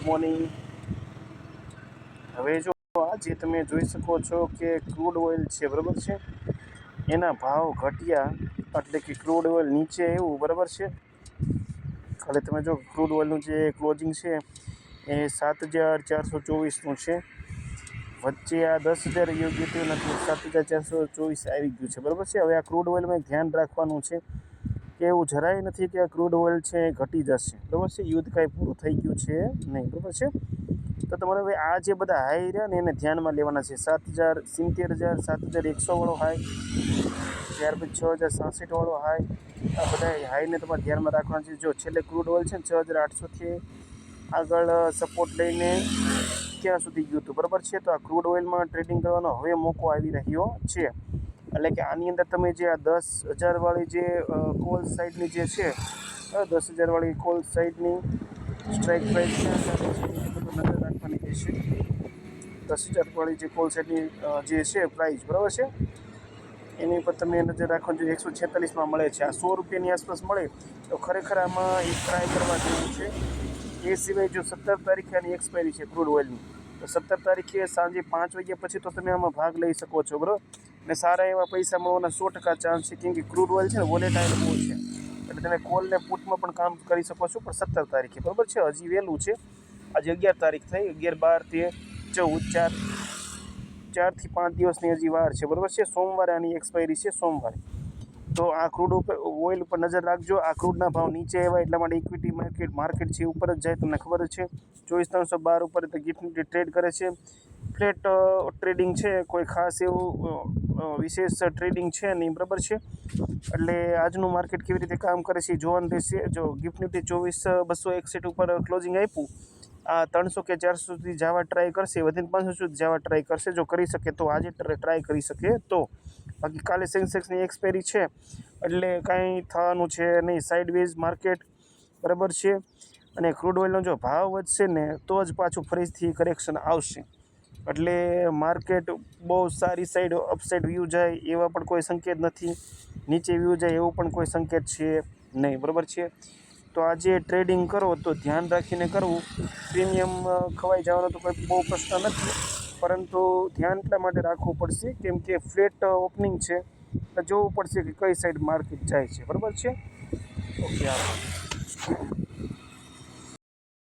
Morning. હવે જો આજે તમે જોઈ શકો છો કે ક્રૂડ ઓઇલ છે, બરાબર છે, એના ભાવ ઘટ્યા, એટલે કે ક્રૂડ ઓઇલ નીચે આવ્યું, બરાબર છે। ખાલી તમે જો ક્રૂડ ઓઇલનું જે ક્લોઝિંગ છે એ 7,424નું છે, વચ્ચે આ 10,000 યોગ્ય થયું નથી, 7,424 આવી ગયું છે, બરાબર છે। હવે આ ક્રૂડ ઓઇલમાં એક ધ્યાન રાખવાનું છે કે એવું જરાય નથી કે આ ક્રૂડ ઓઇલ છે એ ઘટી જશે, બરાબર છે, યુદ્ધ કાંઈ પૂરું થઈ ગયું છે નહીં, બરાબર છે। તો તમારે હવે આ જે બધા હાઈ રહ્યા ને એને ધ્યાનમાં લેવાના છે। 7,070,000, 7,100 વાળો હાઈ, ત્યાર પછી 6,066 વાળો હાઈ, આ બધા હાઈને તમારે ધ્યાનમાં રાખવાના છે। જો છેલ્લે ક્રૂડ ઓઇલ છે ને 6,800થી આગળ સપોર્ટ લઈને ક્યાં સુધી ગયું હતું, બરાબર છે। તો આ ક્રૂડ ઓઇલમાં ટ્રેડિંગ કરવાનો હવે મોકો આવી રહ્યો છે, એટલે કે આની અંદર તમે જે આ 10,000 વાળી જે કોલ સાઇડની જે છે, 10,000 વાળી કોલ સાઇડની સ્ટ્રાઇક પ્રાઇસ છે, નજર રાખવાની રહેશે। 10,000 વાળી જે કોલ સાઇડની જે છે પ્રાઇસ, બરાબર છે, એની પર તમે નજર રાખવાની, જો 146માં મળે છે, આ 100 રૂપિયાની આસપાસ મળે તો ખરેખર આમાં એક ટ્રાય કરવા જેવું છે। એ સિવાય જો 17 તારીખે આની એક્સપાયરી છે ક્રૂડ ઓઇલની, તો 17 તારીખે સાંજે 5 વાગ્યા પછી તો તમે આમાં ભાગ લઈ શકો છો, બરાબર, ને સારા એવા પૈસા મળવાના 100% ચાન્સ છે, કેમ કે ક્રૂડ ઓઇલ છે ને વોલેટાઇલ બહુ છે, એટલે તમે કોલ ને પુટમાં પણ કામ કરી શકો છો, પણ 17 તારીખે, બરાબર છે, હજી વહેલું છે। આજે 11 તારીખ થઈ, 11, 12, 13, 14, 4થી 5 દિવસની હજી વાર છે, બરાબર છે। સોમવારે આની એક્સપાયરી છે, સોમવારે। તો આ ક્રૂડ ઓઇલ ઉપર નજર રાખજો। આ ક્રૂડના ભાવ નીચે આવ્યા એટલા માટે ઇક્વિટી માર્કેટ છે ઉપર જ જાય, તમને ખબર જ છે, 24,312 ઉપર તો ગિફ્ટ નિફ્ટી ટ્રેડ કરે છે, ફ્લેટ ટ્રેડિંગ છે, કોઈ ખાસ એવું વિશેષ ટ્રેડિંગ છે નહીં, બરાબર છે। એટલે આજનું માર્કેટ કેવી રીતે કામ કરે છે એ જોવાનું રહેશે। જો ગિફ્ટ નિફ્ટી 24,261 ઉપર ક્લોઝિંગ આપ્યું, આ 300 કે 400 સુધી જવા ટ્રાય કરશે, વધીને 500 સુધી જવા ટ્રાય કરશે, જો કરી શકે તો આજે ટ્રાય કરી શકે તો, બાકી કાલે સેન્સેક્સની એક્સપાયરી છે એટલે કાંઈ થવાનું છે નહીં, સાઇડવેઝ માર્કેટ, બરાબર છે। અને ક્રૂડ ઓઇલનો જો ભાવ વધશે ને તો જ પાછું ફરીથી કરેક્શન આવશે, એટલે માર્કેટ બહુ સારી સાઈડ અપસાઇડ વ્યૂ જાય એવા પણ કોઈ સંકેત નથી, નીચે વ્યૂ જાય એવું પણ કોઈ સંકેત છે નહીં, બરાબર છે। તો આજે ટ્રેડિંગ કરો તો ધ્યાન રાખીને કરવું, પ્રીમિયમ ખવાઈ જવાનો તો કોઈ બહુ પ્રશ્ન નથી, પરંતુ ધ્યાન એટલા માટે રાખવું પડશે કેમ કે ફ્લેટ ઓપનિંગ છે, એટલે જોવું પડશે કે કઈ સાઈડ માર્કેટ જાય છે, બરાબર છે। ઓકે, આભાર।